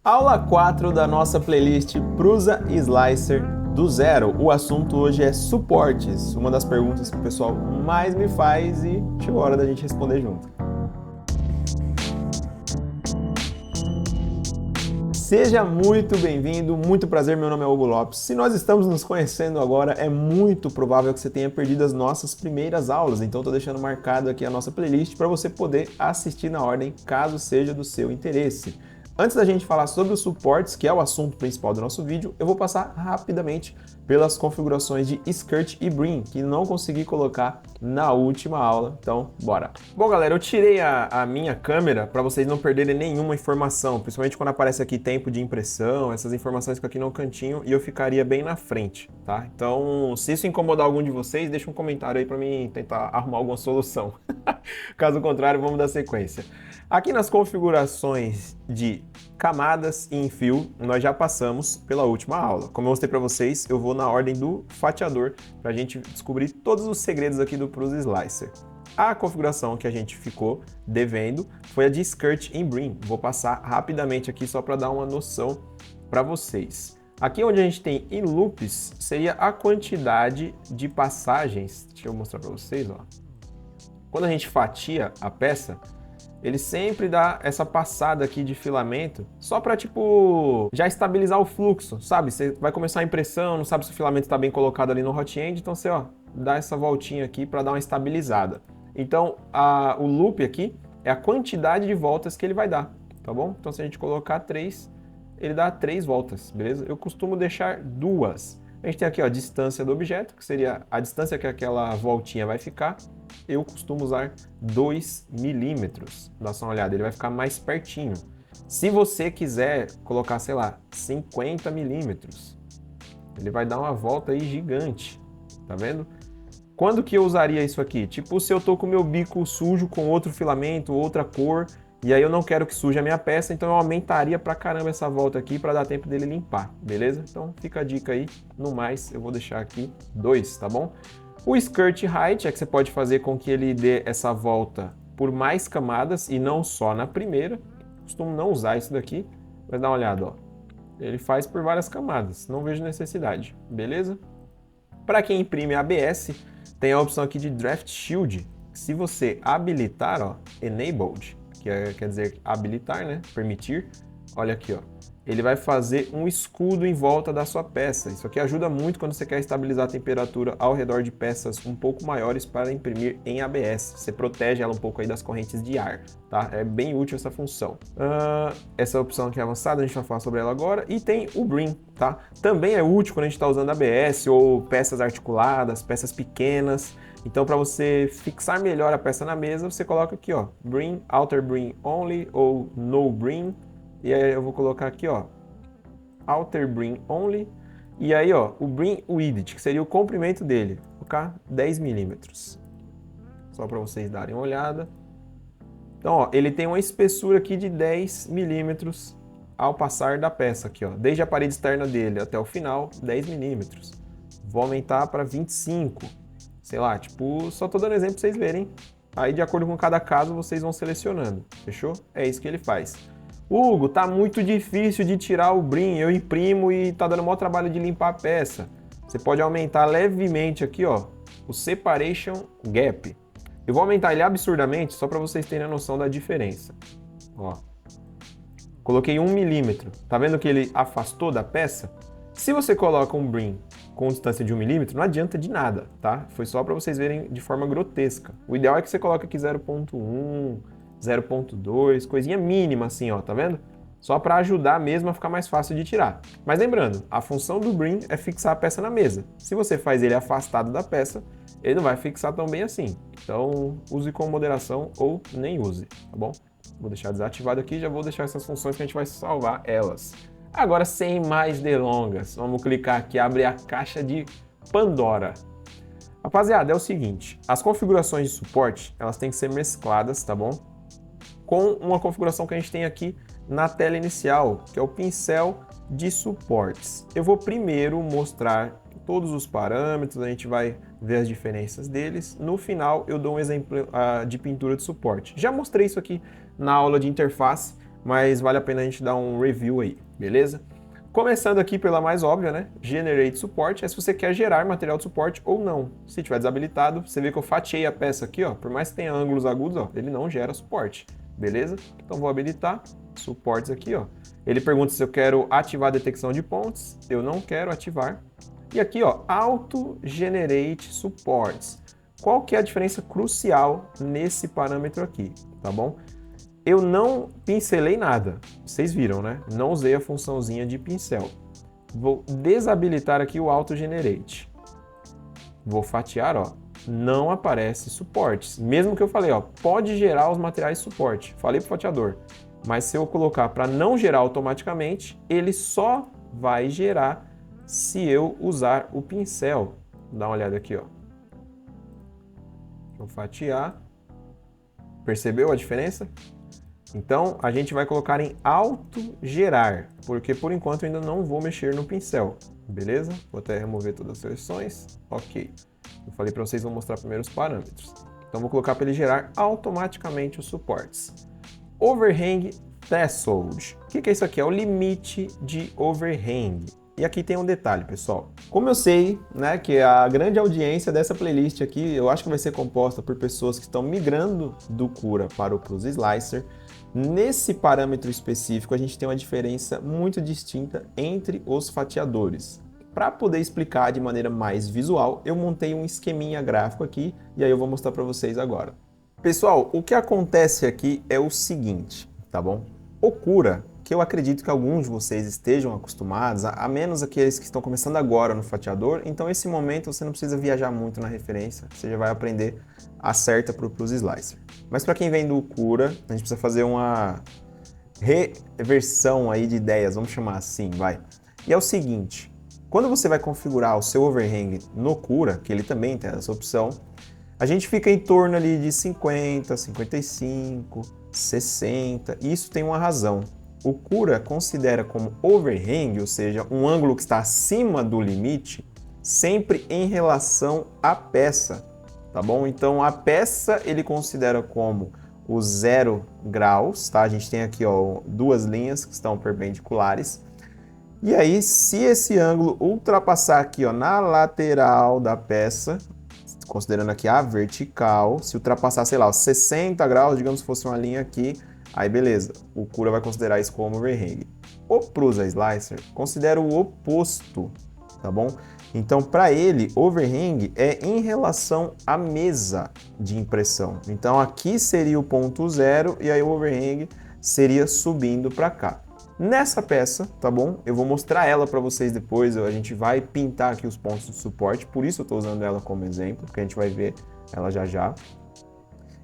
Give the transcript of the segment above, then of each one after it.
Aula 4 da nossa playlist Prusa Slicer do zero. O assunto hoje é suportes, uma das perguntas que o pessoal mais me faz e chegou a hora da gente responder junto. Seja muito bem-vindo, muito prazer, meu nome é Hugo Lopes. Se nós estamos nos conhecendo agora, é muito provável que você tenha perdido as nossas primeiras aulas, então estou deixando marcado aqui a nossa playlist para você poder assistir na ordem, caso seja do seu interesse. Antes da gente falar sobre os suportes, que é o assunto principal do nosso vídeo, eu vou passar rapidamente pelas configurações de Skirt e Brim, que não consegui colocar na última aula, então bora! Bom galera, eu tirei a minha câmera para vocês não perderem nenhuma informação, principalmente quando aparece aqui tempo de impressão, essas informações ficam aqui no cantinho e eu ficaria bem na frente, tá? Então, se isso incomodar algum de vocês, deixa um comentário aí para mim tentar arrumar alguma solução. Caso contrário, vamos dar sequência. Aqui nas configurações de camadas e enfio, nós já passamos pela última aula. Como eu mostrei para vocês, eu vou na ordem do fatiador para a gente descobrir todos os segredos aqui do Prusa Slicer. A configuração que a gente ficou devendo foi a de Skirt e Brim. Vou passar rapidamente aqui só para dar uma noção para vocês. Aqui onde a gente tem in loops, seria a quantidade de passagens. Deixa eu mostrar para vocês, ó. Quando a gente fatia a peça, ele sempre dá essa passada aqui de filamento só para, tipo, já estabilizar o fluxo, sabe? Você vai começar a impressão, não sabe se o filamento está bem colocado ali no hot end, então você, ó, dá essa voltinha aqui para dar uma estabilizada. Então, o loop aqui é a quantidade de voltas que ele vai dar, tá bom? Então, se a gente colocar 3, ele dá 3 voltas, beleza? Eu costumo deixar 2. A gente tem aqui, ó, a distância do objeto, que seria a distância que aquela voltinha vai ficar. Eu costumo usar 2 milímetros. Dá só uma olhada, ele vai ficar mais pertinho. Se você quiser colocar, sei lá, 50 milímetros, ele vai dar uma volta aí gigante, tá vendo? Quando que eu usaria isso aqui? Tipo, se eu tô com o meu bico sujo com outro filamento, outra cor, e aí eu não quero que suje a minha peça, então eu aumentaria pra caramba essa volta aqui para dar tempo dele limpar, beleza? Então fica a dica aí, no mais eu vou deixar aqui 2, tá bom? O Skirt Height é que você pode fazer com que ele dê essa volta por mais camadas e não só na primeira. Costumo não usar isso daqui, mas dá uma olhada, ó. Ele faz por várias camadas, não vejo necessidade, beleza? Para quem imprime ABS, tem a opção aqui de Draft Shield. Se você habilitar, ó, Enabled, quer dizer habilitar, né? Permitir. Olha aqui, ó. Ele vai fazer um escudo em volta da sua peça. Isso aqui ajuda muito quando você quer estabilizar a temperatura ao redor de peças um pouco maiores para imprimir em ABS. Você protege ela um pouco aí das correntes de ar, tá? É bem útil essa função. Essa opção aqui é avançada, a gente vai falar sobre ela agora. E tem o Brim, tá? Também é útil quando a gente está usando ABS ou peças articuladas, peças pequenas. Então, para você fixar melhor a peça na mesa, você coloca aqui, ó, Brim, Outer Brim Only ou No Brim. E aí eu vou colocar aqui, ó, Outer Brim Only. E aí, ó, o Brim Width, que seria o comprimento dele. Vou colocar 10 milímetros. Só para vocês darem uma olhada. Então, ó, ele tem uma espessura aqui de 10 milímetros ao passar da peça aqui, ó. Desde a parede externa dele até o final, 10 milímetros. Vou aumentar para 25. Sei lá, tipo, só tô dando exemplo para vocês verem. Aí, de acordo com cada caso, vocês vão selecionando. Fechou? É isso que ele faz. Hugo, tá muito difícil de tirar o Brim, eu imprimo e tá dando maior trabalho de limpar a peça. Você pode aumentar levemente aqui, ó, o Separation Gap. Eu vou aumentar ele absurdamente só para vocês terem a noção da diferença. Ó, coloquei 1 milímetro. Tá vendo que ele afastou da peça? Se você coloca um Brim com distância de 1 milímetro, não adianta de nada, tá? Foi só para vocês verem de forma grotesca. O ideal é que você coloque aqui 0.1, 0.2, coisinha mínima assim, ó, tá vendo? Só para ajudar mesmo a ficar mais fácil de tirar. Mas lembrando, a função do Brim é fixar a peça na mesa. Se você faz ele afastado da peça, ele não vai fixar tão bem assim. Então, use com moderação ou nem use, tá bom? Vou deixar desativado aqui, já vou deixar essas funções que a gente vai salvar elas. Agora, sem mais delongas, vamos clicar aqui, abrir a caixa de Pandora. Rapaziada, é o seguinte, as configurações de suporte, elas têm que ser mescladas, tá bom? Com uma configuração que a gente tem aqui na tela inicial, que é o pincel de suportes. Eu vou primeiro mostrar todos os parâmetros, a gente vai ver as diferenças deles. No final, eu dou um exemplo de pintura de suporte. Já mostrei isso aqui na aula de interface, mas vale a pena a gente dar um review aí, beleza? Começando aqui pela mais óbvia, né? Generate Support é se você quer gerar material de suporte ou não. Se tiver desabilitado, você vê que eu fatiei a peça aqui, ó. Por mais que tenha ângulos agudos, ó, ele não gera suporte, beleza? Então vou habilitar suportes aqui, ó. Ele pergunta se eu quero ativar a detecção de pontes. Eu não quero ativar. E aqui, ó, Auto Generate Supports. Qual que é a diferença crucial nesse parâmetro aqui, tá bom? Eu não pincelei nada, vocês viram, né? Não usei a funçãozinha de pincel. Vou desabilitar aqui o Auto Generate. Vou fatiar, ó, não aparece suportes. Mesmo que eu falei, ó, pode gerar os materiais de suporte. Falei pro fatiador. Mas se eu colocar para não gerar automaticamente, ele só vai gerar se eu usar o pincel. Dá uma olhada aqui, ó. Vou fatiar. Percebeu a diferença? Então, a gente vai colocar em auto-gerar, porque por enquanto eu ainda não vou mexer no pincel, beleza? Vou até remover todas as seleções. Ok. Eu falei para vocês, vou mostrar primeiro os parâmetros. Então, vou colocar para ele gerar automaticamente os suportes. Overhang Threshold. O que é isso aqui? É o limite de overhang. E aqui tem um detalhe, pessoal. Como eu sei, né, que a grande audiência dessa playlist aqui, eu acho que vai ser composta por pessoas que estão migrando do Cura para o Prusa Slicer, nesse parâmetro específico a gente tem uma diferença muito distinta entre os fatiadores. Para poder explicar de maneira mais visual, eu montei um esqueminha gráfico aqui e aí eu vou mostrar para vocês agora. Pessoal, o que acontece aqui é o seguinte, tá bom? O Cura, que eu acredito que alguns de vocês estejam acostumados, a menos aqueles que estão começando agora no fatiador, então esse momento você não precisa viajar muito na referência, você já vai aprender a certa para o Prusa Slicer. Mas para quem vem do Cura, a gente precisa fazer uma reversão aí de ideias, vamos chamar assim, vai. E é o seguinte, quando você vai configurar o seu overhang no Cura, que ele também tem essa opção, a gente fica em torno ali de 50, 55, 60, e isso tem uma razão. O Cura considera como overhang, ou seja, um ângulo que está acima do limite, sempre em relação à peça, tá bom? Então a peça ele considera como o 0 graus, tá? A gente tem aqui, ó, duas linhas que estão perpendiculares. E aí, se esse ângulo ultrapassar aqui, ó, na lateral da peça, considerando aqui a vertical, se ultrapassar, sei lá, os 60 graus, digamos que fosse uma linha aqui, aí beleza, o Cura vai considerar isso como overhang. O Prusa Slicer considera o oposto, tá bom? Então, para ele, overhang é em relação à mesa de impressão. Então, aqui seria o ponto zero e aí o overhang seria subindo para cá. Nessa peça, tá bom? Eu vou mostrar ela para vocês depois, a gente vai pintar aqui os pontos de suporte, por isso eu estou usando ela como exemplo, porque a gente vai ver ela já já.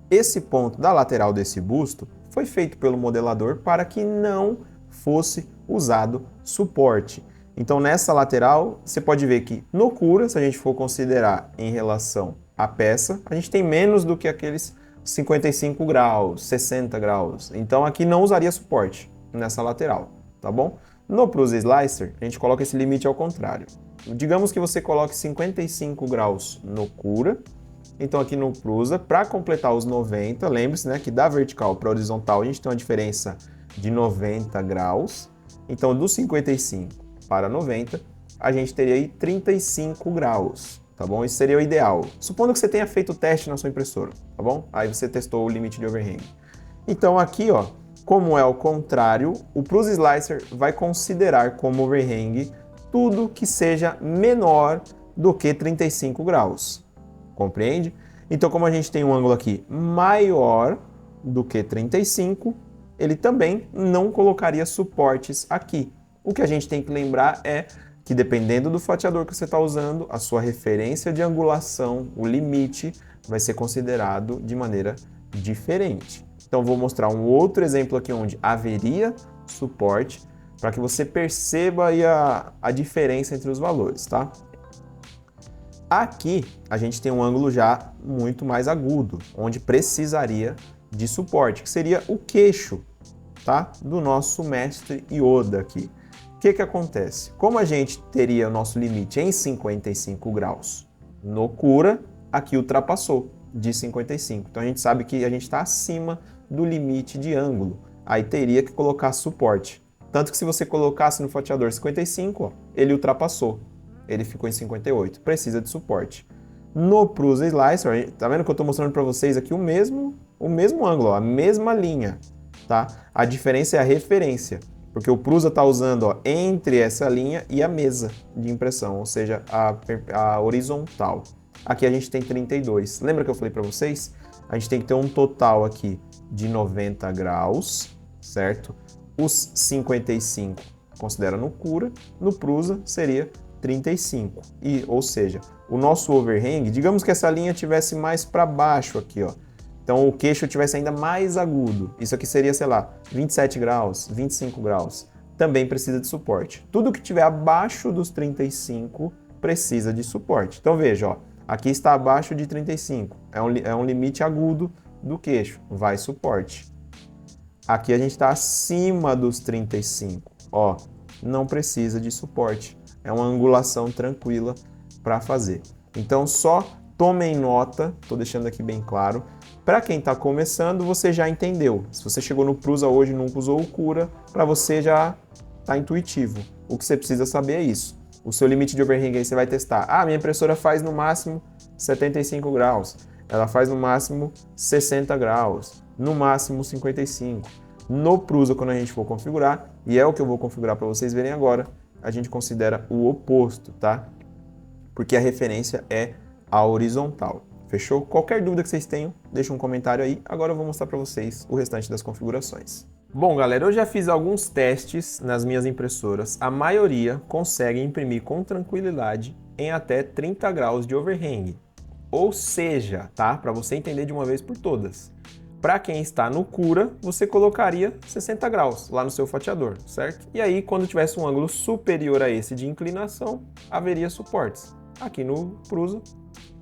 Esse ponto da lateral desse busto foi feito pelo modelador para que não fosse usado suporte. Então nessa lateral, você pode ver que no Cura, se a gente for considerar em relação à peça, a gente tem menos do que aqueles 55 graus, 60 graus. Então aqui não usaria suporte nessa lateral, tá bom? No Prusa Slicer, a gente coloca esse limite ao contrário. Digamos que você coloque 55 graus no Cura, então aqui no Prusa, para completar os 90, lembre-se, né, que da vertical para horizontal a gente tem uma diferença de 90 graus, então do 55 para 90, a gente teria aí 35 graus, tá bom? Isso seria o ideal. Supondo que você tenha feito o teste na sua impressora, tá bom? Aí você testou o limite de overhang. Então aqui, ó, como é o contrário, o Prusa Slicer vai considerar como overhang tudo que seja menor do que 35 graus. Compreende? Então, como a gente tem um ângulo aqui maior do que 35, ele também não colocaria suportes aqui. O que a gente tem que lembrar é que, dependendo do fatiador que você está usando, a sua referência de angulação, o limite, vai ser considerado de maneira diferente. Então, vou mostrar um outro exemplo aqui onde haveria suporte para que você perceba aí a diferença entre os valores, tá? Aqui, a gente tem um ângulo já muito mais agudo, onde precisaria de suporte, que seria o queixo, tá? Do nosso mestre Yoda aqui. O que acontece? Como a gente teria o nosso limite em 55 graus no Cura, aqui ultrapassou de 55. Então a gente sabe que a gente está acima do limite de ângulo. aí teria que colocar suporte. Tanto que se você colocasse no fatiador 55, ó, ele ultrapassou. Ele ficou em 58. Precisa de suporte. No Prusa Slicer, tá vendo que eu estou mostrando para vocês aqui o mesmo ângulo, ó, a mesma linha, tá? A diferença é a referência, porque o Prusa está usando, ó, entre essa linha e a mesa de impressão, ou seja, a horizontal. Aqui a gente tem 32. Lembra que eu falei para vocês? A gente tem que ter um total aqui de 90 graus, certo? Os 55 considera no Cura, no Prusa seria 35. Ou seja, o nosso overhang, digamos que essa linha tivesse mais para baixo aqui, ó. Então o queixo tivesse ainda mais agudo. Isso aqui seria, sei lá, 27 graus, 25 graus. Também precisa de suporte. Tudo que tiver abaixo dos 35 precisa de suporte. Então veja, ó, aqui está abaixo de 35. É um limite agudo do queixo. Vai suporte. Aqui a gente está acima dos 35. Ó, não precisa de suporte. É uma angulação tranquila para fazer. Então só tomem nota, estou deixando aqui bem claro. Para quem está começando, você já entendeu. Se você chegou no Prusa hoje e nunca usou o Cura, para você já está intuitivo. O que você precisa saber é isso. O seu limite de overhang aí você vai testar. Ah, minha impressora faz no máximo 75 graus. Ela faz no máximo 60 graus. No máximo 55. No Prusa, quando a gente for configurar, e é o que eu vou configurar para vocês verem agora, a gente considera o oposto, tá? Porque a referência é a horizontal. Fechou? Qualquer dúvida que vocês tenham, deixa um comentário aí. Agora eu vou mostrar para vocês o restante das configurações. Bom, galera, eu já fiz alguns testes nas minhas impressoras. A maioria consegue imprimir com tranquilidade em até 30 graus de overhang. Ou seja, tá? Para você entender de uma vez por todas. Para quem está no Cura, você colocaria 60 graus lá no seu fatiador, certo? E aí, quando tivesse um ângulo superior a esse de inclinação, haveria suportes. Aqui no Prusa,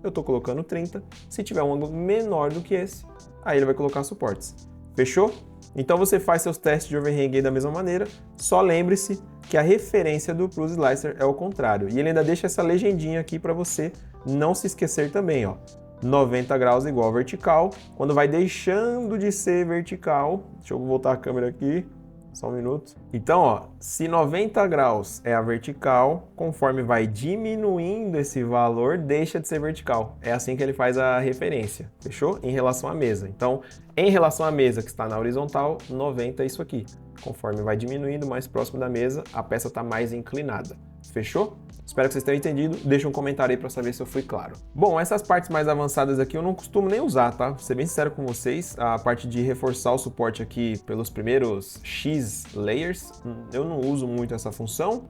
eu estou colocando 30. Se tiver um ângulo menor do que esse, aí ele vai colocar suportes. Fechou? Então você faz seus testes de overhang aí da mesma maneira, só lembre-se que a referência do Prusa Slicer é o contrário. E ele ainda deixa essa legendinha aqui para você não se esquecer também, ó. 90 graus igual vertical. Quando vai deixando de ser vertical, deixa eu voltar a câmera aqui, só um minuto. Então, ó, se 90 graus é a vertical, conforme vai diminuindo esse valor, deixa de ser vertical. É assim que ele faz a referência, fechou? Em relação à mesa. Então, em relação à mesa que está na horizontal, 90 é isso aqui. Conforme vai diminuindo, mais próximo da mesa, a peça está mais inclinada. Fechou? Espero que vocês tenham entendido. Deixa um comentário aí para saber se eu fui claro. Bom, essas partes mais avançadas aqui eu não costumo nem usar, tá? Vou ser bem sincero com vocês. A parte de reforçar o suporte aqui pelos primeiros X layers, eu não uso muito essa função.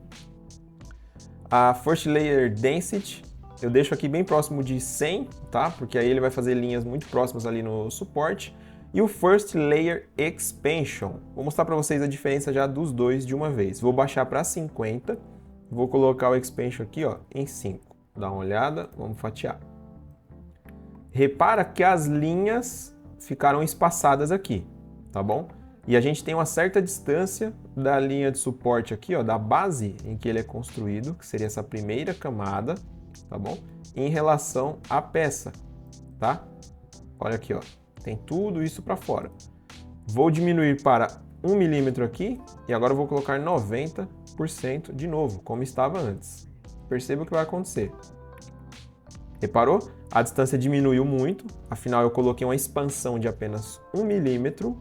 A First Layer Density, eu deixo aqui bem próximo de 100, tá? Porque aí ele vai fazer linhas muito próximas ali no suporte. E o First Layer Expansion. Vou mostrar para vocês a diferença já dos dois de uma vez. Vou baixar para 50. Vou colocar o Expansion aqui, ó, em 5. Dá uma olhada, vamos fatiar. Repara que as linhas ficaram espaçadas aqui, tá bom? E a gente tem uma certa distância da linha de suporte aqui, ó, da base em que ele é construído, que seria essa primeira camada, tá bom? Em relação à peça, tá? Olha aqui, ó, tem tudo isso para fora. Vou diminuir para 1 milímetro aqui e agora eu vou colocar 90% de novo, como estava antes. Perceba o que vai acontecer. Reparou? A distância diminuiu muito, afinal eu coloquei uma expansão de apenas 1 milímetro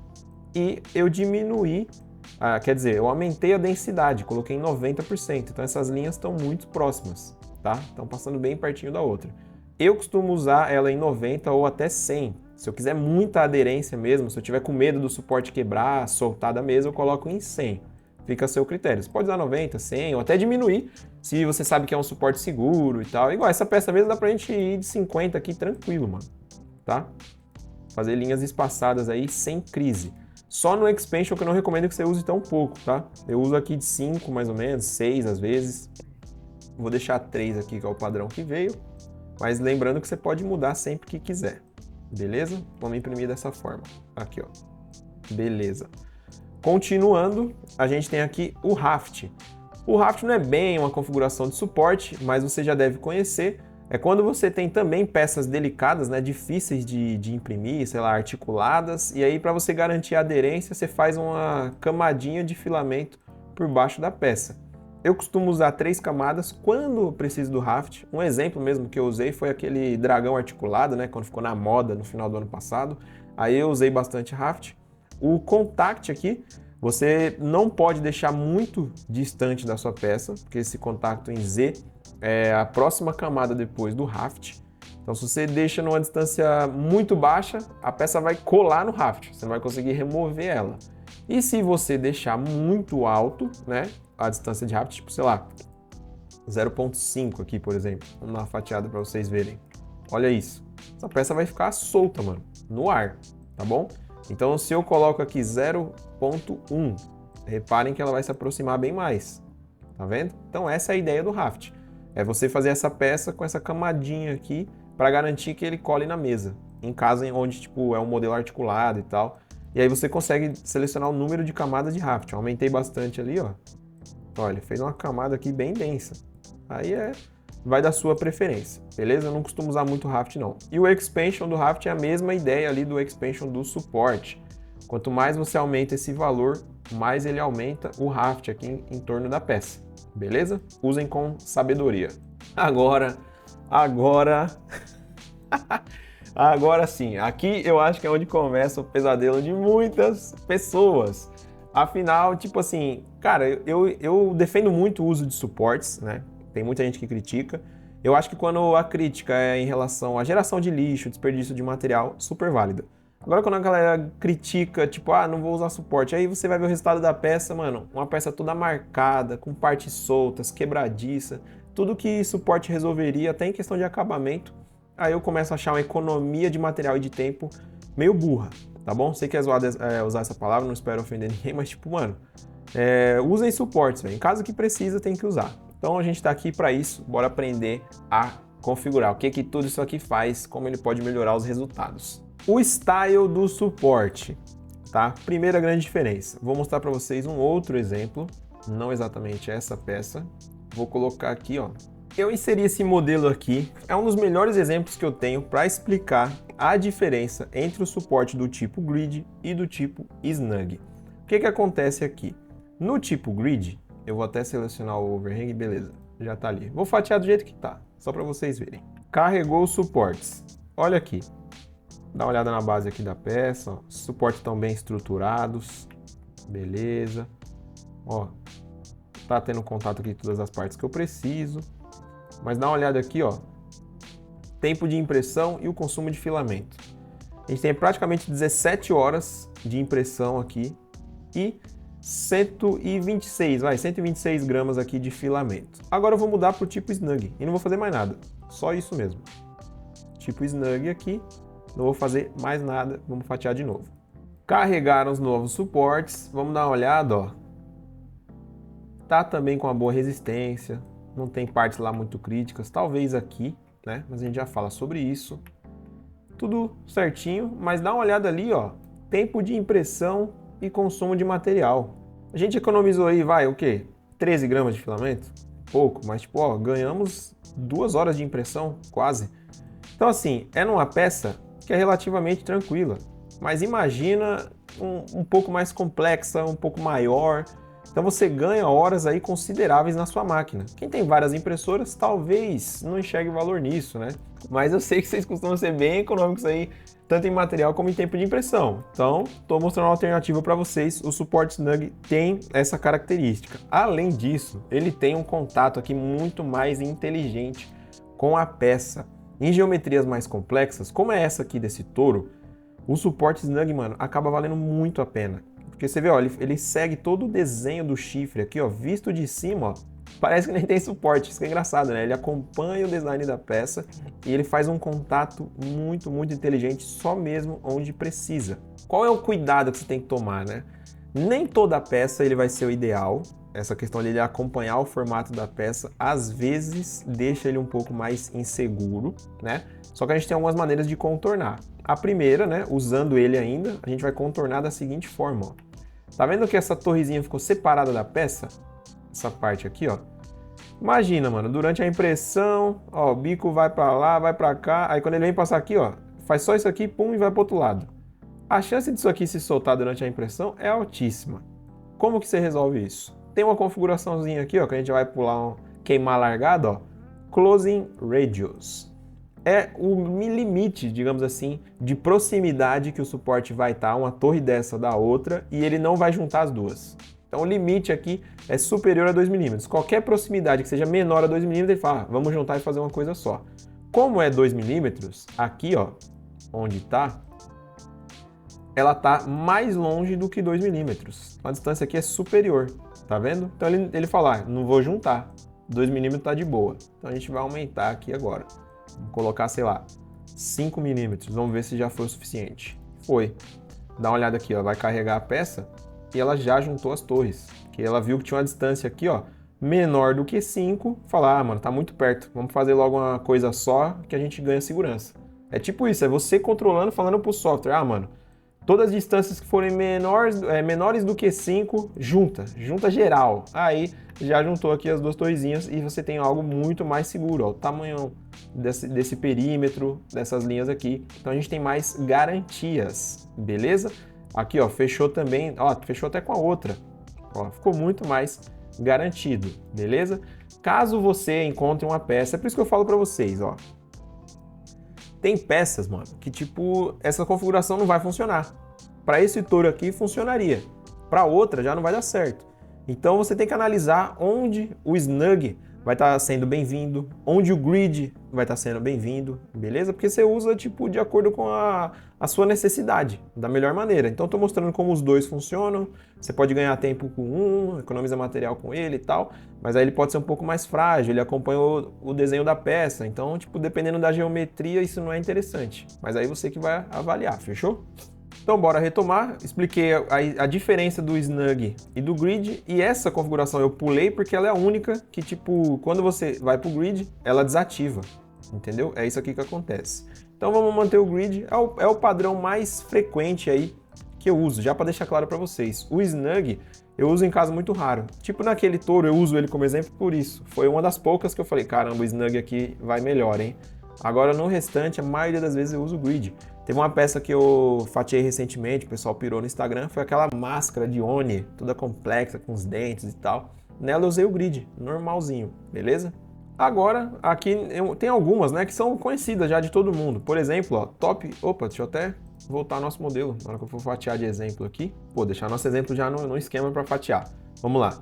e eu diminuí, quer dizer, eu aumentei a densidade, coloquei em 90%, então essas linhas estão muito próximas, tá? Estão passando bem pertinho da outra. Eu costumo usar ela em 90 ou até 100. Se eu quiser muita aderência mesmo, se eu tiver com medo do suporte quebrar, soltar da mesa, eu coloco em 100. Fica a seu critério. Você pode usar 90, 100 ou até diminuir, se você sabe que é um suporte seguro e tal. Igual essa peça mesmo dá pra gente ir de 50 aqui tranquilo, mano. Tá? Fazer linhas espaçadas aí sem crise. Só no Expansion que eu não recomendo que você use tão pouco, tá? Eu uso aqui de 5 mais ou menos, 6 às vezes. Vou deixar 3 aqui, que é o padrão que veio. Mas lembrando que você pode mudar sempre que quiser. Beleza? Vamos imprimir dessa forma. Aqui, ó. Beleza. Continuando, a gente tem aqui o Raft. O Raft não é bem uma configuração de suporte, mas você já deve conhecer. É quando você tem também peças delicadas, né, difíceis de imprimir, sei lá, articuladas, e aí para você garantir a aderência, você faz uma camadinha de filamento por baixo da peça. Eu costumo usar 3 camadas quando eu preciso do raft. Um exemplo mesmo que eu usei foi aquele dragão articulado, né, quando ficou na moda no final do ano passado. Aí eu usei bastante raft. O contact aqui, você não pode deixar muito distante da sua peça, porque esse contacto em Z é a próxima camada depois do raft. Então, se você deixa numa distância muito baixa, a peça vai colar no raft, você não vai conseguir remover ela. E se você deixar muito alto, né, a distância de raft, tipo, sei lá, 0,5 aqui, por exemplo, vamos dar uma fatiada para vocês verem. Olha isso, essa peça vai ficar solta, mano, no ar, tá bom? Então, se eu coloco aqui 0,1, reparem que ela vai se aproximar bem mais, tá vendo? Então, essa é a ideia do raft. É você fazer essa peça com essa camadinha aqui para garantir que ele cole na mesa, em caso onde tipo, é um modelo articulado e tal. E aí você consegue selecionar o número de camadas de raft. Eu aumentei bastante ali, ó. Olha, fez uma camada aqui bem densa. Aí vai da sua preferência, beleza? Eu não costumo usar muito raft não. E o expansion do raft é a mesma ideia ali do expansion do suporte. Quanto mais você aumenta esse valor, mais ele aumenta o raft aqui em torno da peça. Beleza? Usem com sabedoria. Agora sim, aqui eu acho que é onde começa o pesadelo de muitas pessoas. Afinal, tipo assim, cara, eu defendo muito o uso de suportes, né? Tem muita gente que critica. Eu acho que quando a crítica é em relação à geração de lixo, desperdício de material, super válida. Agora quando a galera critica, tipo, não vou usar suporte, aí você vai ver o resultado da peça, mano, uma peça toda marcada, com partes soltas, quebradiça, tudo que suporte resolveria, até em questão de acabamento, aí eu começo a achar uma economia de material e de tempo meio burra, tá bom? Sei que é zoado usar essa palavra, não espero ofender ninguém, mas tipo, mano, usem suportes, velho. Em caso que precisa, tem que usar. Então a gente tá aqui para isso, bora aprender a configurar o que tudo isso aqui faz, como ele pode melhorar os resultados. O style do suporte, tá? Primeira grande diferença. Vou mostrar para vocês um outro exemplo, não exatamente essa peça. Vou colocar aqui, ó. Eu inseri esse modelo aqui, é um dos melhores exemplos que eu tenho para explicar a diferença entre o suporte do tipo grid e do tipo snug. O que acontece aqui? No tipo grid, eu vou até selecionar o overhang, beleza, já tá ali. Vou fatiar do jeito que tá, só para vocês verem. Carregou os suportes. Olha aqui. Dá uma olhada na base aqui da peça, ó. Os suportes estão bem estruturados, beleza. Ó, tá tendo contato aqui de todas as partes que eu preciso. Mas dá uma olhada aqui, ó. Tempo de impressão e o consumo de filamento. A gente tem praticamente 17 horas de impressão aqui e 126 gramas aqui de filamento. Agora eu vou mudar para o tipo snug e não vou fazer mais nada, só isso mesmo. Tipo snug aqui, não vou fazer mais nada, vamos fatiar de novo. Carregaram os novos suportes, vamos dar uma olhada, ó. Tá também com uma boa resistência, não tem partes lá muito críticas, talvez aqui, né? Mas a gente já fala sobre isso. Tudo certinho, mas dá uma olhada ali, ó. Tempo de impressão e consumo de material. A gente economizou aí, vai, o quê? 13 gramas de filamento? Pouco, mas tipo, ó, ganhamos 2 horas de impressão, quase. Então assim, é numa peça que é relativamente tranquila, mas imagina um pouco mais complexa, um pouco maior. Então você ganha horas aí consideráveis na sua máquina. Quem tem várias impressoras talvez não enxergue valor nisso, né? Mas eu sei que vocês costumam ser bem econômicos aí, tanto em material como em tempo de impressão. Então, estou mostrando uma alternativa para vocês. O suporte snug tem essa característica. Além disso, ele tem um contato aqui muito mais inteligente com a peça. Em geometrias mais complexas, como é essa aqui desse touro, o suporte snug, mano, acaba valendo muito a pena. Porque você vê, ó, ele segue todo o desenho do chifre aqui, ó, visto de cima, ó, parece que nem tem suporte. Isso que é engraçado, né? Ele acompanha o design da peça e ele faz um contato muito, muito inteligente só mesmo onde precisa. Qual é o cuidado que você tem que tomar, né? Nem toda peça ele vai ser o ideal. Essa questão de ele acompanhar o formato da peça, às vezes deixa ele um pouco mais inseguro, né? Só que a gente tem algumas maneiras de contornar. A primeira, né, usando ele ainda, a gente vai contornar da seguinte forma, ó. Tá vendo que essa torrezinha ficou separada da peça? Essa parte aqui, ó. Imagina, mano, durante a impressão, ó, o bico vai pra lá, vai pra cá, aí quando ele vem passar aqui, ó, faz só isso aqui, pum, e vai pro outro lado. A chance disso aqui se soltar durante a impressão é altíssima. Como que você resolve isso? Tem uma configuraçãozinha aqui, ó, que a gente vai pular, queimar largado, ó, Closing Radius. É o limite, digamos assim, de proximidade que o suporte vai estar, uma torre dessa da outra, e ele não vai juntar as duas. Então o limite aqui é superior a 2 milímetros. Qualquer proximidade que seja menor a 2 milímetros, ele fala, vamos juntar e fazer uma coisa só. Como é 2 milímetros, aqui, ó, onde está, ela está mais longe do que 2 milímetros. A distância aqui é superior, tá vendo? Então ele fala, não vou juntar, 2 milímetros está de boa. Então a gente vai aumentar aqui agora. Vou colocar, sei lá, 5 milímetros, vamos ver se já foi o suficiente. Foi. Dá uma olhada aqui, ó, vai carregar a peça e ela já juntou as torres. Que ela viu que tinha uma distância aqui, ó, menor do que 5, falar, ah, mano, tá muito perto, vamos fazer logo uma coisa só que a gente ganha segurança. É tipo isso, é você controlando, falando pro software, ah, mano, todas as distâncias que forem menores do que 5, junta geral. Aí já juntou aqui as duas torrezinhas e você tem algo muito mais seguro, ó, o tamanho desse perímetro, dessas linhas aqui. Então a gente tem mais garantias, beleza? Aqui, ó, fechou também, ó, fechou até com a outra. Ó, ficou muito mais garantido, beleza? Caso você encontre uma peça, é por isso que eu falo para vocês, ó. Tem peças, mano, que tipo, essa configuração não vai funcionar. Para esse touro aqui funcionaria, para outra já não vai dar certo. Então você tem que analisar onde o snug vai estar sendo bem-vindo, onde o grid vai estar sendo bem-vindo, beleza? Porque você usa tipo de acordo com a sua necessidade, da melhor maneira. Então estou mostrando como os dois funcionam. Você pode ganhar tempo com um, economiza material com ele e tal, mas aí ele pode ser um pouco mais frágil, ele acompanha o desenho da peça. Então, tipo, dependendo da geometria, isso não é interessante. Mas aí você que vai avaliar, fechou? Então bora retomar, expliquei a diferença do snug e do grid, e essa configuração eu pulei porque ela é a única que, tipo, quando você vai pro grid, ela desativa, entendeu? É isso aqui que acontece. Então vamos manter o grid, é o padrão mais frequente aí que eu uso, já para deixar claro para vocês. O snug eu uso em caso muito raro, tipo naquele touro eu uso ele como exemplo por isso, foi uma das poucas que eu falei, caramba, o snug aqui vai melhor, hein? Agora no restante, a maioria das vezes eu uso o grid. Teve uma peça que eu fatiei recentemente, o pessoal pirou no Instagram, foi aquela máscara de Oni, toda complexa, com os dentes e tal. Nela eu usei o grid, normalzinho, beleza? Agora, aqui tem algumas, né, que são conhecidas já de todo mundo. Por exemplo, ó, top... Opa, deixa eu até voltar ao nosso modelo, na hora que eu for fatiar de exemplo aqui. Pô, deixar nosso exemplo já no esquema para fatiar. Vamos lá.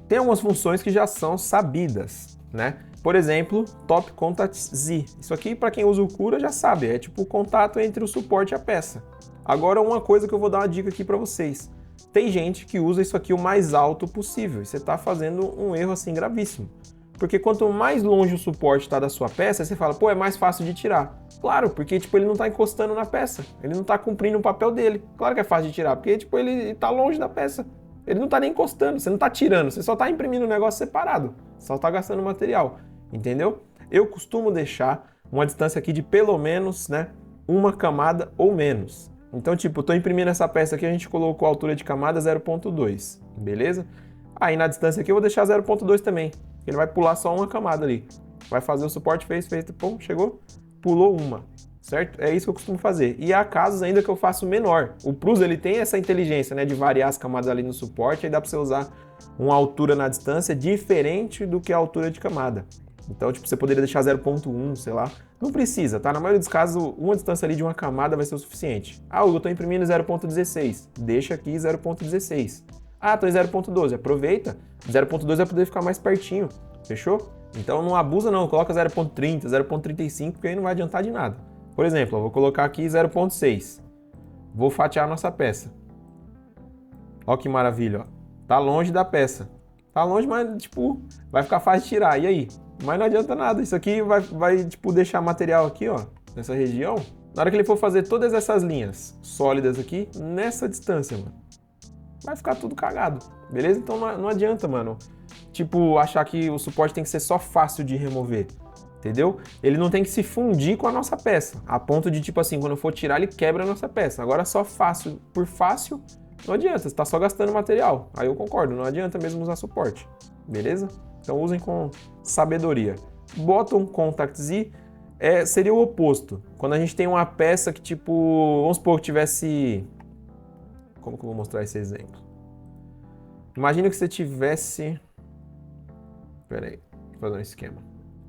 Tem algumas funções que já são sabidas, né? Por exemplo, Top Contact Z. Isso aqui, para quem usa o Cura, já sabe, é tipo o contato entre o suporte e a peça. Agora, uma coisa que eu vou dar uma dica aqui para vocês. Tem gente que usa isso aqui o mais alto possível, e você está fazendo um erro assim gravíssimo. Porque quanto mais longe o suporte está da sua peça, você fala, pô, é mais fácil de tirar. Claro, porque tipo, ele não está encostando na peça, ele não está cumprindo o papel dele. Claro que é fácil de tirar, porque tipo, ele está longe da peça. Ele não está nem encostando, você não está tirando, você só está imprimindo o negócio separado, só está gastando material. Entendeu? Eu costumo deixar uma distância aqui de pelo menos, né, uma camada ou menos. Então, tipo, tô imprimindo essa peça aqui, a gente colocou a altura de camada 0.2, beleza? Aí na distância aqui eu vou deixar 0.2 também, ele vai pular só uma camada ali. Vai fazer o suporte, fez, pum, chegou, pulou uma, certo? É isso que eu costumo fazer. E há casos ainda que eu faço menor. O Prus, ele tem essa inteligência, né, de variar as camadas ali no suporte, aí dá para você usar uma altura na distância diferente do que a altura de camada. Então, tipo, você poderia deixar 0.1, sei lá. Não precisa, tá? Na maioria dos casos, uma distância ali de uma camada vai ser o suficiente. Ah, eu tô imprimindo 0.16. Deixa aqui 0.16. Ah, tô em 0.12. Aproveita. 0.12 vai poder ficar mais pertinho. Fechou? Então não abusa não. Coloca 0.30, 0.35, porque aí não vai adiantar de nada. Por exemplo, eu vou colocar aqui 0.6. Vou fatiar a nossa peça. Ó que maravilha, ó. Tá longe da peça. Tá longe, mas, tipo, vai ficar fácil de tirar. E aí? Mas não adianta nada. Isso aqui vai tipo, deixar material aqui, ó, nessa região. Na hora que ele for fazer todas essas linhas sólidas aqui, nessa distância, mano, vai ficar tudo cagado, beleza? Então não adianta, mano, tipo, achar que o suporte tem que ser só fácil de remover, entendeu? Ele não tem que se fundir com a nossa peça, a ponto de, tipo assim, quando eu for tirar, ele quebra a nossa peça. Agora, só fácil por fácil, não adianta, você tá só gastando material. Aí eu concordo, não adianta mesmo usar suporte, beleza? Então usem com sabedoria. Bottom Contact Z seria o oposto. Quando a gente tem uma peça que tipo, vamos supor que tivesse... Como que eu vou mostrar esse exemplo? Imagina que você tivesse... Pera aí, vou fazer um esquema.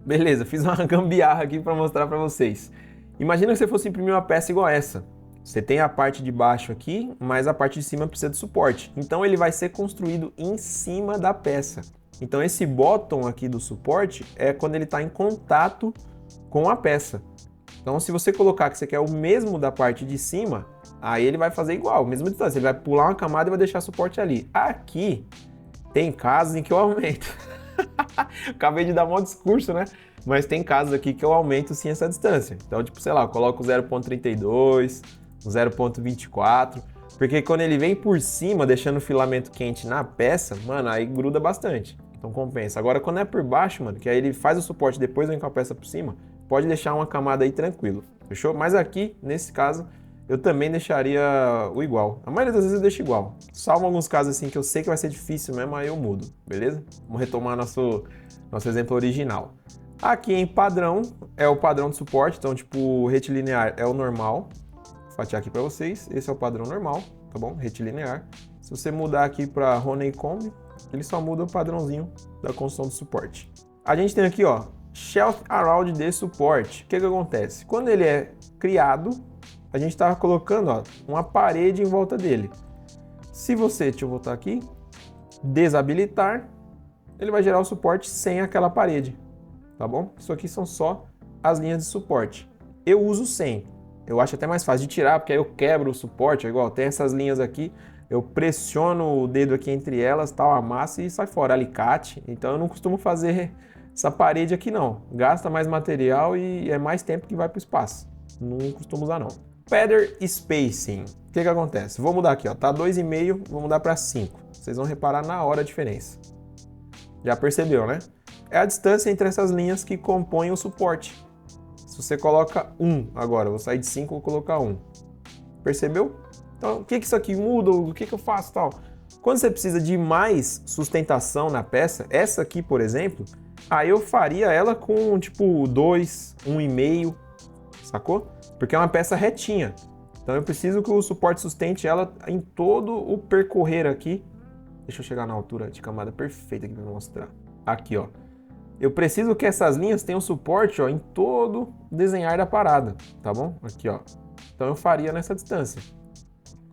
Beleza, fiz uma gambiarra aqui para mostrar para vocês. Imagina que você fosse imprimir uma peça igual essa. Você tem a parte de baixo aqui, mas a parte de cima precisa de suporte. Então ele vai ser construído em cima da peça. Então esse bottom aqui do suporte é quando ele está em contato com a peça. Então se você colocar que você quer o mesmo da parte de cima, aí ele vai fazer igual, mesma distância. Ele vai pular uma camada e vai deixar suporte ali. Aqui tem casos em que eu aumento. Acabei de dar um discurso, né? Mas tem casos aqui que eu aumento sim essa distância. Então, tipo, sei lá, eu coloco 0.32, 0.24, porque quando ele vem por cima, deixando o filamento quente na peça, mano, aí gruda bastante. Então compensa. Agora, quando é por baixo, mano, que aí ele faz o suporte depois vem com a peça por cima, pode deixar uma camada aí tranquilo. Fechou? Mas aqui, nesse caso, eu também deixaria o igual. A maioria das vezes eu deixo igual. Salvo alguns casos assim que eu sei que vai ser difícil mesmo, aí eu mudo, beleza? Vamos retomar nosso exemplo original. Aqui em padrão, é o padrão de suporte, então tipo, retilinear é o normal. Vou fatiar aqui para vocês, esse é o padrão normal, tá bom? Retilinear. Se você mudar aqui para Honeycomb, ele só muda o padrãozinho da construção do suporte. A gente tem aqui, ó, Shelf Around the Support. O que acontece? Quando ele é criado, a gente está colocando, ó, uma parede em volta dele. Se você, deixa eu voltar aqui, desabilitar, ele vai gerar o suporte sem aquela parede, tá bom? Isso aqui são só as linhas de suporte. Eu uso sem. Eu acho até mais fácil de tirar, porque aí eu quebro o suporte, igual tem essas linhas aqui, eu pressiono o dedo aqui entre elas, tal, amasso e sai fora, alicate. Então eu não costumo fazer essa parede aqui não. Gasta mais material e é mais tempo que vai para o espaço. Não costumo usar não. Feather Spacing. O que acontece? Vou mudar aqui, ó, tá 2,5, vou mudar para 5. Vocês vão reparar na hora a diferença. Já percebeu, né? É a distância entre essas linhas que compõem o suporte. Se você coloca 1 agora, eu vou sair de 5 e vou colocar 1. Percebeu? Então, o que isso aqui muda? O que eu faço tal? Quando você precisa de mais sustentação na peça, essa aqui, por exemplo, aí eu faria ela com tipo 2, 1,5, sacou? Porque é uma peça retinha. Então eu preciso que o suporte sustente ela em todo o percorrer aqui. Deixa eu chegar na altura de camada perfeita aqui para mostrar. Aqui, ó. Eu preciso que essas linhas tenham suporte, ó, em todo o desenhar da parada, tá bom? Aqui, ó. Então eu faria nessa distância.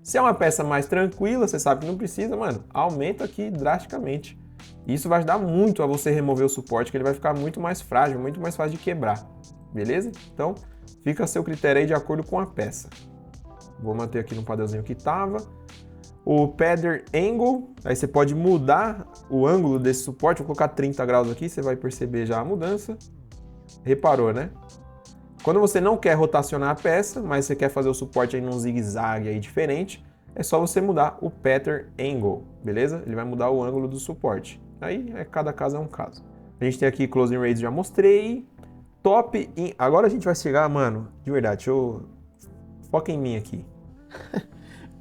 Se é uma peça mais tranquila, você sabe que não precisa, mano, aumenta aqui drasticamente. Isso vai ajudar muito a você remover o suporte, que ele vai ficar muito mais frágil, muito mais fácil de quebrar. Beleza? Então, fica a seu critério aí de acordo com a peça. Vou manter aqui no padrãozinho que estava. O Feather Angle, aí você pode mudar o ângulo desse suporte. Vou colocar 30 graus aqui, você vai perceber já a mudança. Reparou, né? Quando você não quer rotacionar a peça, mas você quer fazer o suporte aí num zigue-zague aí diferente, é só você mudar o Feather Angle, beleza? Ele vai mudar o ângulo do suporte. Aí, cada caso é um caso. A gente tem aqui Closing Radius, já mostrei. Top. Agora a gente vai chegar, mano, de verdade, foca em mim aqui.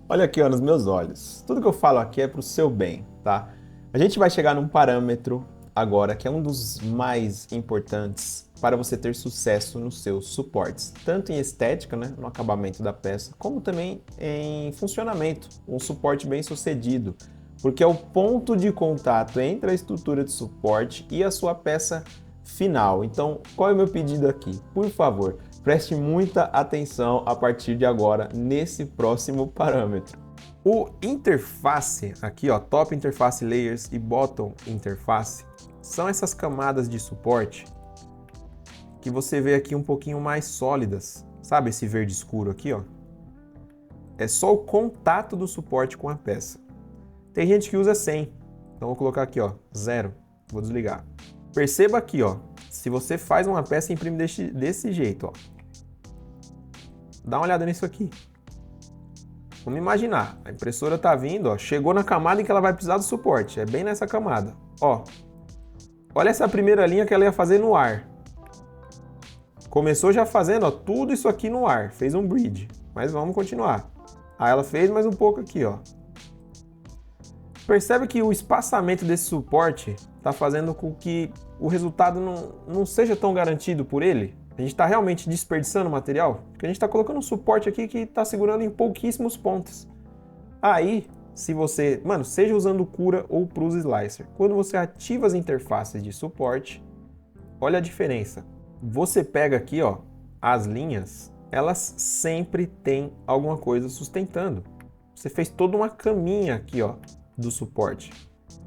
Olha aqui, ó, nos meus olhos. Tudo que eu falo aqui é pro seu bem, tá? A gente vai chegar num parâmetro agora que é um dos mais importantes para você ter sucesso nos seus suportes, tanto em estética, né, no acabamento da peça, como também em funcionamento, um suporte bem sucedido, porque é o ponto de contato entre a estrutura de suporte e a sua peça final. Então, qual é o meu pedido aqui? Por favor, preste muita atenção a partir de agora nesse próximo parâmetro. O interface, aqui ó, Top Interface Layers e Bottom Interface, são essas camadas de suporte que você vê aqui um pouquinho mais sólidas. Sabe esse verde escuro aqui, ó? É só o contato do suporte com a peça. Tem gente que usa 100, então vou colocar aqui, ó, 0. Vou desligar. Perceba aqui, ó, se você faz uma peça e imprime desse jeito, ó. Dá uma olhada nisso aqui. Vamos imaginar, a impressora tá vindo, ó, chegou na camada em que ela vai precisar do suporte, é bem nessa camada, ó. Olha essa primeira linha que ela ia fazer no ar. Começou já fazendo, ó, tudo isso aqui no ar, fez um bridge, mas vamos continuar. Aí ela fez mais um pouco aqui, ó. Percebe que o espaçamento desse suporte está fazendo com que o resultado não seja tão garantido por ele? A gente está realmente desperdiçando material? Porque a gente está colocando um suporte aqui que está segurando em pouquíssimos pontos. Aí, se você, mano, seja usando o Cura ou o Prusa Slicer, quando você ativa as interfaces de suporte, olha a diferença. Você pega aqui, ó, as linhas, elas sempre têm alguma coisa sustentando. Você fez toda uma caminha aqui, ó, do suporte.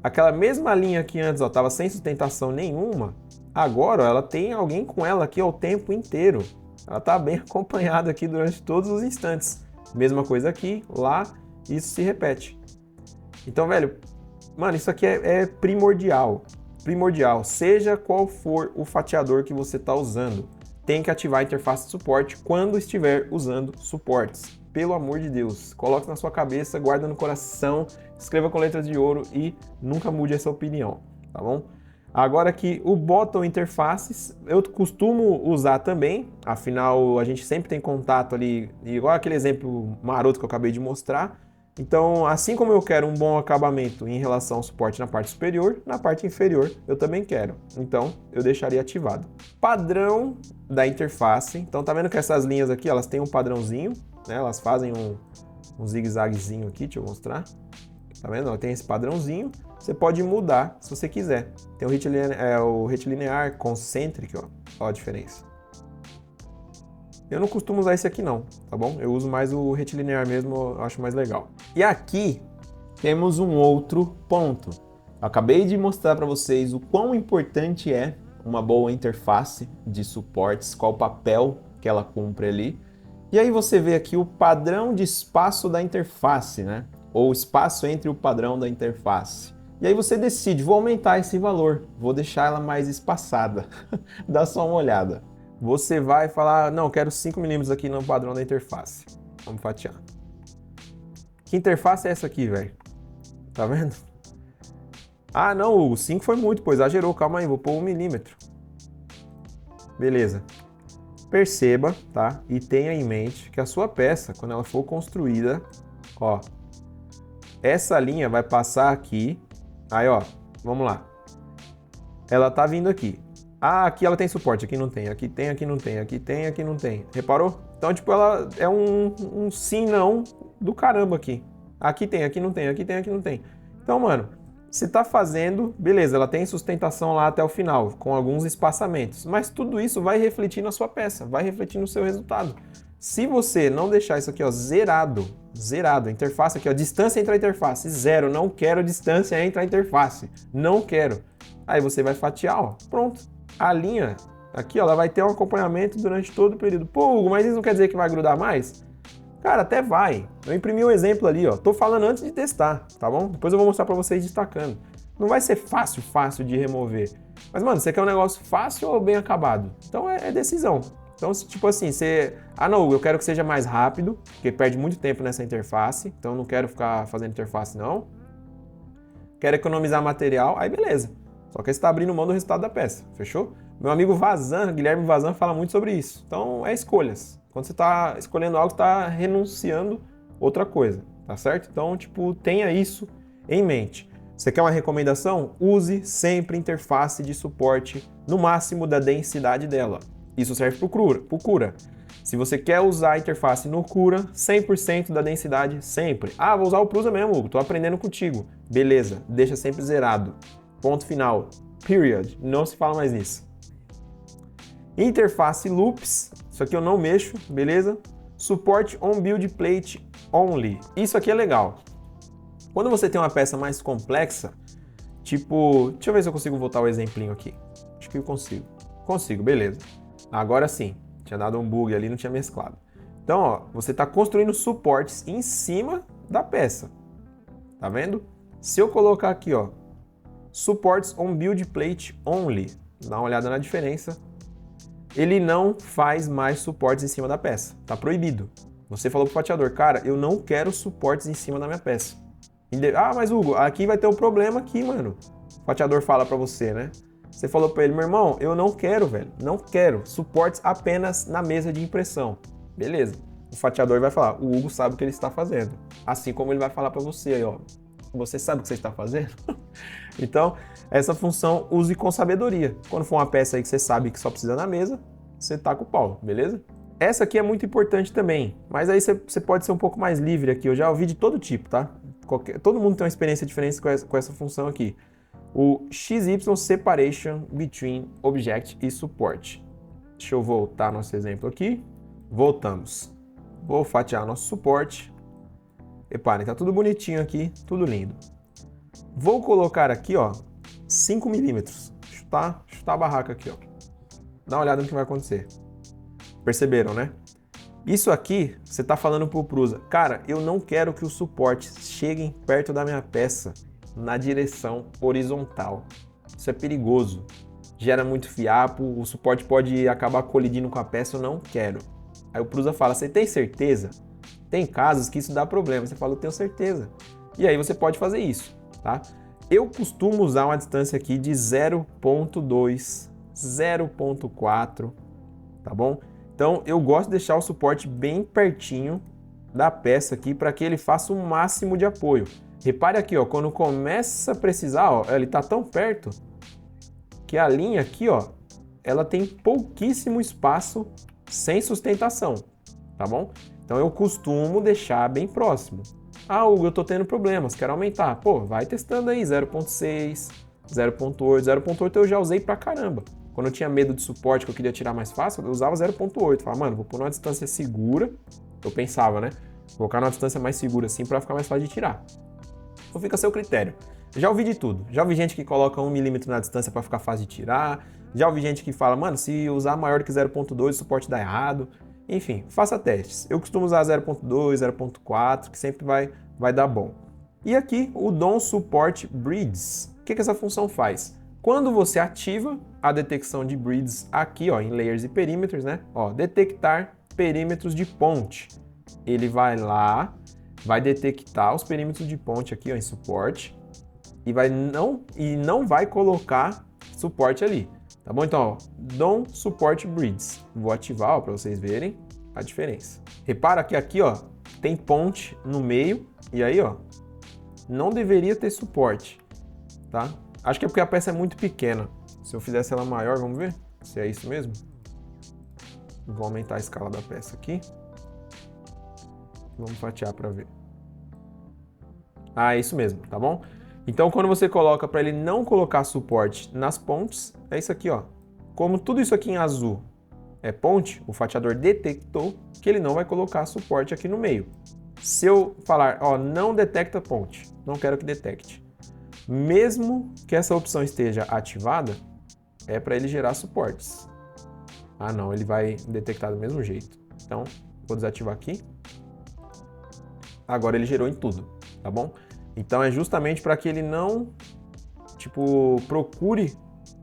Aquela mesma linha que antes, ó, tava sem sustentação nenhuma, agora, ó, ela tem alguém com ela aqui, ó, o tempo inteiro. Ela tá bem acompanhada aqui durante todos os instantes. Mesma coisa aqui, lá, isso se repete. Então, velho, mano, isso aqui é primordial. Primordial. Seja qual for o fatiador que você está usando, tem que ativar a interface de suporte quando estiver usando suportes. Pelo amor de Deus, coloque na sua cabeça, guarda no coração, escreva com letras de ouro e nunca mude essa opinião, tá bom? Agora aqui, o botão interfaces, eu costumo usar também, afinal a gente sempre tem contato ali, igual aquele exemplo maroto que eu acabei de mostrar. Então, assim como eu quero um bom acabamento em relação ao suporte na parte superior, na parte inferior eu também quero. Então, eu deixaria ativado. Padrão da interface. Então, tá vendo que essas linhas aqui, elas têm um padrãozinho, né? Elas fazem um zigue-zaguezinho aqui, deixa eu mostrar. Tá vendo? Ela tem esse padrãozinho. Você pode mudar se você quiser. Tem o retilinear, concêntrico, ó. Olha a diferença. Eu não costumo usar esse aqui não, tá bom? Eu uso mais o retilinear mesmo, eu acho mais legal. E aqui temos um outro ponto. Eu acabei de mostrar para vocês o quão importante é uma boa interface de suportes, qual o papel que ela cumpre ali. E aí você vê aqui o padrão de espaço da interface, né? Ou espaço entre o padrão da interface. E aí você decide, vou aumentar esse valor, vou deixar ela mais espaçada. Dá só uma olhada. Você vai falar, não, quero 5 mm aqui no padrão da interface. Vamos fatiar. Que interface é essa aqui, velho? Tá vendo? Ah, não, Hugo, 5 foi muito, pô, exagerou, calma aí, vou pôr 1 mm. Beleza. Perceba, tá? E tenha em mente que a sua peça, quando ela for construída, ó, essa linha vai passar aqui, aí ó, vamos lá. Ela tá vindo aqui. Ah, aqui ela tem suporte, aqui não tem, aqui tem, aqui não tem, aqui tem, aqui não tem. Reparou? Então, tipo, ela é um sim, não do caramba aqui. Aqui tem, aqui não tem, aqui tem, aqui não tem. Então, mano, você tá fazendo, beleza, ela tem sustentação lá até o final, com alguns espaçamentos. Mas tudo isso vai refletir na sua peça, vai refletir no seu resultado. Se você não deixar isso aqui, ó, zerado, a interface aqui, ó, distância entre a interface, 0, não quero distância entre a interface, não quero. Aí você vai fatiar, ó, pronto. A linha aqui, ó, ela vai ter um acompanhamento durante todo o período. Pô, Hugo, mas isso não quer dizer que vai grudar mais? Cara, até vai. Eu imprimi um exemplo ali, ó. Tô falando antes de testar, tá bom? Depois eu vou mostrar pra vocês destacando. Não vai ser fácil de remover. Mas, mano, você quer um negócio fácil ou bem acabado? Então é decisão. Então, tipo assim, você... Ah, não, Hugo, eu quero que seja mais rápido, porque perde muito tempo nessa interface. Então, eu não quero ficar fazendo interface, não. Quero economizar material, aí beleza. Só que você está abrindo mão do resultado da peça, fechou? Meu amigo Vazan, Guilherme Vazan, fala muito sobre isso. Então, é escolhas. Quando você está escolhendo algo, está renunciando outra coisa, tá certo? Então, tipo, tenha isso em mente. Você quer uma recomendação? Use sempre interface de suporte no máximo da densidade dela. Isso serve para o Cura. Se você quer usar a interface no Cura, 100% da densidade sempre. Ah, vou usar o Prusa mesmo, Hugo, tô aprendendo contigo. Beleza, deixa sempre zerado. Ponto final. Period. Não se fala mais nisso. Interface loops. Isso aqui eu não mexo, beleza? Suporte on build plate only. Isso aqui é legal. Quando você tem uma peça mais complexa, tipo... Deixa eu ver se eu consigo voltar o exemplinho aqui. Acho que eu consigo. Consigo, beleza. Agora sim. Tinha dado um bug ali, não tinha mesclado. Então, ó, você está construindo suportes em cima da peça. Tá vendo? Se eu colocar aqui, ó, Supports on build plate only. Dá uma olhada na diferença. Ele não faz mais suportes em cima da peça. Tá proibido. Você falou pro fatiador, cara, eu não quero suportes em cima da minha peça. Ah, mas Hugo, aqui vai ter um problema aqui, mano. O fatiador fala pra você, né? Você falou pra ele, meu irmão, eu não quero, velho. Não quero. Suportes apenas na mesa de impressão. Beleza. O fatiador vai falar, o Hugo sabe o que ele está fazendo. Assim como ele vai falar pra você aí, ó. Você sabe o que você está fazendo? Então, essa função use com sabedoria. Quando for uma peça aí que você sabe que só precisa na mesa, você taca o pau, beleza? Essa aqui é muito importante também, mas aí você pode ser um pouco mais livre aqui. Eu já ouvi de todo tipo, tá? Todo mundo tem uma experiência diferente com essa função aqui. O XY Separation Between Object e Support. Deixa eu voltar nosso exemplo aqui. Voltamos. Vou fatiar nosso suporte. Reparem, tá tudo bonitinho aqui, tudo lindo. Vou colocar aqui, ó, 5 milímetros. Chutar a barraca aqui, ó. Dá uma olhada no que vai acontecer. Perceberam, né? Isso aqui, você tá falando pro Prusa, cara, eu não quero que os suportes cheguem perto da minha peça na direção horizontal. Isso é perigoso. Gera muito fiapo, o suporte pode acabar colidindo com a peça, eu não quero. Aí o Prusa fala, você tem certeza? Tem casos que isso dá problema. Você fala, eu tenho certeza. E aí você pode fazer isso, tá? Eu costumo usar uma distância aqui de 0.2, 0.4, tá bom? Então eu gosto de deixar o suporte bem pertinho da peça aqui para que ele faça o máximo de apoio. Repare aqui, ó, quando começa a precisar, ó, ele tá tão perto que a linha aqui, ó, ela tem pouquíssimo espaço sem sustentação, tá bom? Então eu costumo deixar bem próximo. Ah, Hugo, eu tô tendo problemas, quero aumentar. Pô, vai testando aí, 0.6, 0.8. 0.8 eu já usei pra caramba. Quando eu tinha medo de suporte, que eu queria tirar mais fácil, eu usava 0.8. Falava, mano, vou pôr numa distância segura. Eu pensava, né? Vou colocar numa distância mais segura assim pra ficar mais fácil de tirar. Então fica a seu critério. Já ouvi de tudo. Já ouvi gente que coloca 1 milímetro na distância pra ficar fácil de tirar. Já ouvi gente que fala, mano, se usar maior que 0.2, o suporte dá errado. Enfim, faça testes. Eu costumo usar 0.2, 0.4, que sempre vai dar bom. E aqui o DOM Support Bridges. O que essa função faz? Quando você ativa a detecção de bridges aqui, ó, em layers e perímetros, né? Ó, detectar perímetros de ponte. Ele vai lá, vai detectar os perímetros de ponte aqui, ó, em suporte e não vai colocar suporte ali. Tá bom? Então, ó, DOM Support Bridges. Vou ativar para vocês verem a diferença. Repara que aqui, ó, tem ponte no meio e aí, ó, não deveria ter suporte, tá? Acho que é porque a peça é muito pequena. Se eu fizesse ela maior, vamos ver se é isso mesmo. Vou aumentar a escala da peça aqui. Vamos fatiar para ver. Ah, é isso mesmo, tá bom? Então, quando você coloca para ele não colocar suporte nas pontes, é isso aqui, ó. Como tudo isso aqui em azul é ponte, o fatiador detectou que ele não vai colocar suporte aqui no meio. Se eu falar, ó, não detecta ponte, não quero que detecte. Mesmo que essa opção esteja ativada, é para ele gerar suportes. Ah, não, ele vai detectar do mesmo jeito. Então, vou desativar aqui. Agora ele gerou em tudo, tá bom? Então é justamente para que ele não, tipo, procure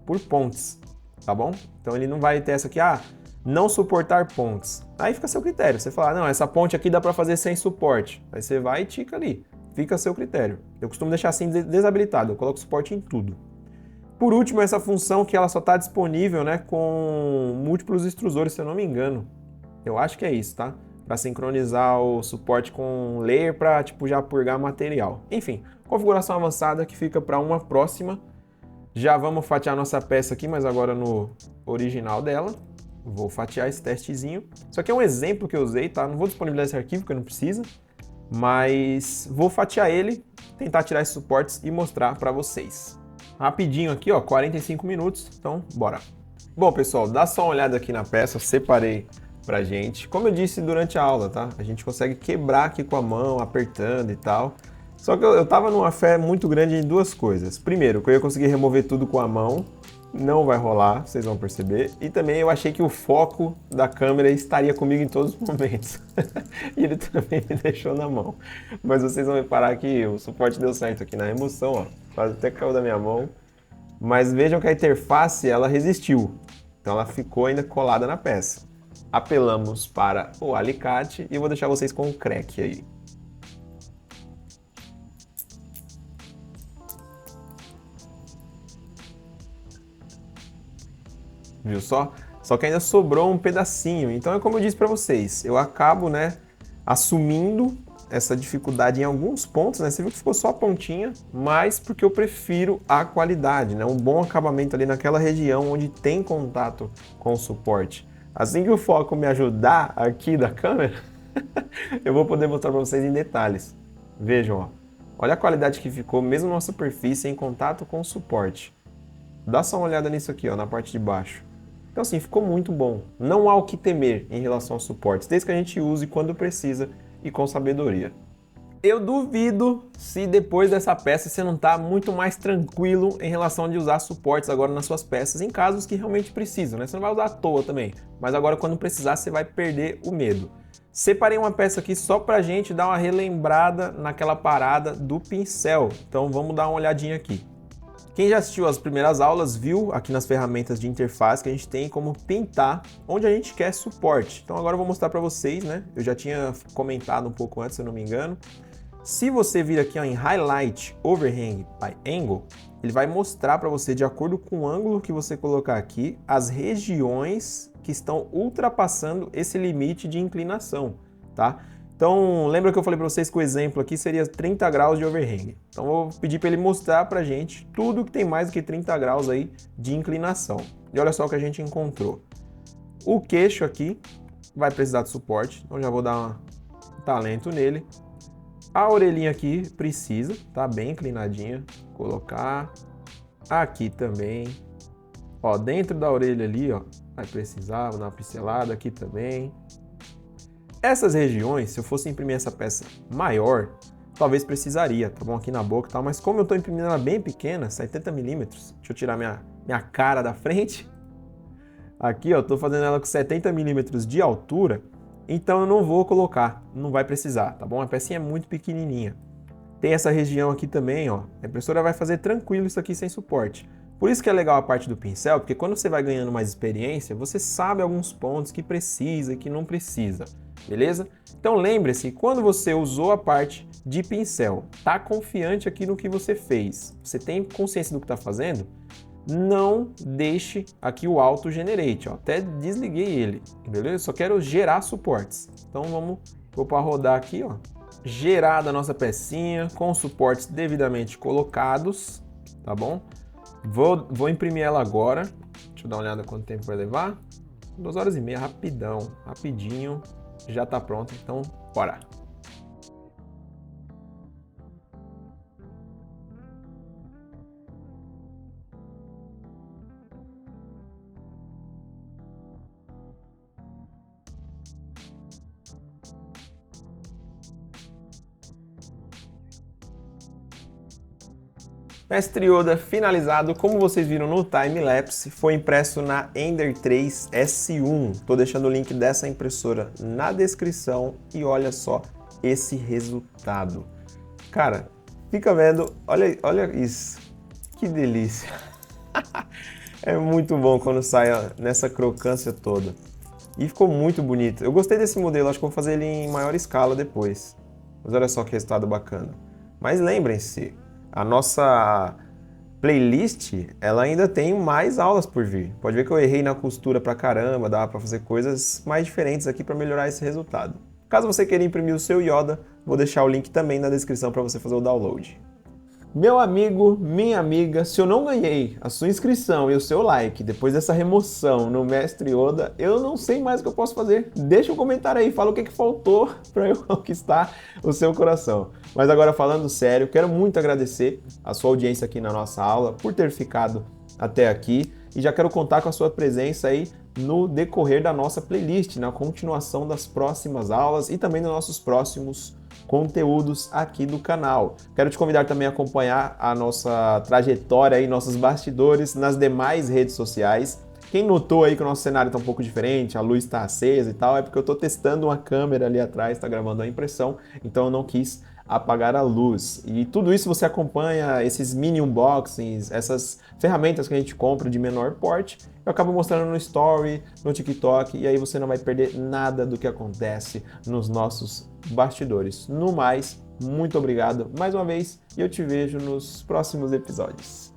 por pontes, tá bom? Então ele não vai ter essa aqui, ah, não suportar pontes. Aí fica a seu critério. Você fala, não, essa ponte aqui dá para fazer sem suporte. Aí você vai e tica ali. Fica a seu critério. Eu costumo deixar assim desabilitado, eu coloco suporte em tudo. Por último, essa função que ela só está disponível, né, com múltiplos extrusores, se eu não me engano. Eu acho que é isso, tá? Para sincronizar o suporte com layer para tipo já purgar material. Enfim, configuração avançada que fica para uma próxima. Já vamos fatiar nossa peça aqui, mas agora no original dela. Vou fatiar esse testezinho. Isso aqui é um exemplo que eu usei, tá? Não vou disponibilizar esse arquivo porque não precisa, mas vou fatiar ele, tentar tirar esses suportes e mostrar para vocês. Rapidinho aqui, ó, 45 minutos, então bora. Bom, pessoal, dá só uma olhada aqui na peça, eu separei pra gente. Como eu disse durante a aula, tá? A gente consegue quebrar aqui com a mão, apertando e tal. Só que eu tava numa fé muito grande em duas coisas. Primeiro, que eu ia conseguir remover tudo com a mão, não vai rolar, vocês vão perceber. E também eu achei que o foco da câmera estaria comigo em todos os momentos. E ele também me deixou na mão. Mas vocês vão reparar que o suporte deu certo aqui na remoção, ó. Quase até caiu da minha mão. Mas vejam que a interface, ela resistiu. Então ela ficou ainda colada na peça. Apelamos para o alicate e eu vou deixar vocês com o crack aí. Viu só? Só que ainda sobrou um pedacinho. Então é como eu disse para vocês, eu acabo, né, assumindo essa dificuldade em alguns pontos, né? Você viu que ficou só a pontinha, mas porque eu prefiro a qualidade, né? Um bom acabamento ali naquela região onde tem contato com o suporte. Assim que o foco me ajudar aqui da câmera, eu vou poder mostrar para vocês em detalhes. Vejam, ó. Olha a qualidade que ficou, mesmo numa superfície em contato com o suporte. Dá só uma olhada nisso aqui, ó, na parte de baixo. Então assim, ficou muito bom. Não há o que temer em relação aos suportes, desde que a gente use quando precisa e com sabedoria. Eu duvido se depois dessa peça você não está muito mais tranquilo em relação de usar suportes agora nas suas peças, em casos que realmente precisam, né? Você não vai usar à toa também, mas agora quando precisar você vai perder o medo. Separei uma peça aqui só pra gente dar uma relembrada naquela parada do pincel, então vamos dar uma olhadinha aqui. Quem já assistiu às primeiras aulas viu aqui nas ferramentas de interface que a gente tem como pintar onde a gente quer suporte. Então agora eu vou mostrar para vocês, né? Eu já tinha comentado um pouco antes, se eu não me engano. Se você vir aqui ó, em Highlight Overhang by Angle, ele vai mostrar para você, de acordo com o ângulo que você colocar aqui, as regiões que estão ultrapassando esse limite de inclinação, tá? Então, lembra que eu falei para vocês que o exemplo aqui seria 30 graus de overhang. Então, eu vou pedir para ele mostrar para a gente tudo que tem mais do que 30 graus aí de inclinação. E olha só o que a gente encontrou. O queixo aqui vai precisar de suporte, então já vou dar um talento nele. A orelhinha aqui precisa, tá bem inclinadinha. Colocar aqui também. Ó, dentro da orelha ali, ó, vai precisar, vou dar uma pincelada aqui também. Essas regiões, se eu fosse imprimir essa peça maior, talvez precisaria, tá bom? Aqui na boca e tal, mas como eu estou imprimindo ela bem pequena, 70 milímetros, deixa eu tirar minha cara da frente. Aqui, ó, estou fazendo ela com 70 milímetros de altura, então eu não vou colocar, não vai precisar, tá bom? A pecinha é muito pequenininha. Tem essa região aqui também, ó, a impressora vai fazer tranquilo isso aqui sem suporte. Por isso que é legal a parte do pincel, porque quando você vai ganhando mais experiência, você sabe alguns pontos que precisa e que não precisa. Beleza? Então lembre-se, quando você usou a parte de pincel, tá confiante aqui no que você fez, você tem consciência do que está fazendo, não deixe aqui o Auto Generate, ó. Até desliguei ele, beleza? Eu só quero gerar suportes. Então vou para rodar aqui, ó. Gerada a nossa pecinha com suportes devidamente colocados, tá bom? Vou imprimir ela agora. Deixa eu dar uma olhada quanto tempo vai levar. 2 horas e meia, rapidão, rapidinho. Já está pronto, então bora! Mestre Yoda finalizado, como vocês viram no time-lapse, foi impresso na Ender 3 S1. Estou deixando o link dessa impressora na descrição e olha só esse resultado. Cara, fica vendo, olha isso, que delícia. É muito bom quando sai nessa crocância toda. E ficou muito bonito. Eu gostei desse modelo, acho que vou fazer ele em maior escala depois. Mas olha só que resultado bacana. Mas lembrem-se, a nossa playlist, ela ainda tem mais aulas por vir. Pode ver que eu errei na costura pra caramba, dá pra fazer coisas mais diferentes aqui para melhorar esse resultado. Caso você queira imprimir o seu Yoda, vou deixar o link também na descrição para você fazer o download. Meu amigo, minha amiga, se eu não ganhei a sua inscrição e o seu like depois dessa remoção no Mestre Yoda, eu não sei mais o que eu posso fazer. Deixa um comentário aí, fala o que faltou para eu conquistar o seu coração. Mas agora falando sério, quero muito agradecer a sua audiência aqui na nossa aula, por ter ficado até aqui, e já quero contar com a sua presença aí no decorrer da nossa playlist, na continuação das próximas aulas e também dos nossos próximos conteúdos aqui do canal. Quero te convidar também a acompanhar a nossa trajetória e nossos bastidores nas demais redes sociais. Quem notou aí que o nosso cenário está um pouco diferente, a luz está acesa e tal, é porque eu estou testando uma câmera ali atrás, está gravando a impressão, então eu não quis apagar a luz. E tudo isso você acompanha, esses mini unboxings, essas ferramentas que a gente compra de menor porte, eu acabo mostrando no Story, no TikTok, e aí você não vai perder nada do que acontece nos nossos bastidores. No mais, muito obrigado mais uma vez e eu te vejo nos próximos episódios.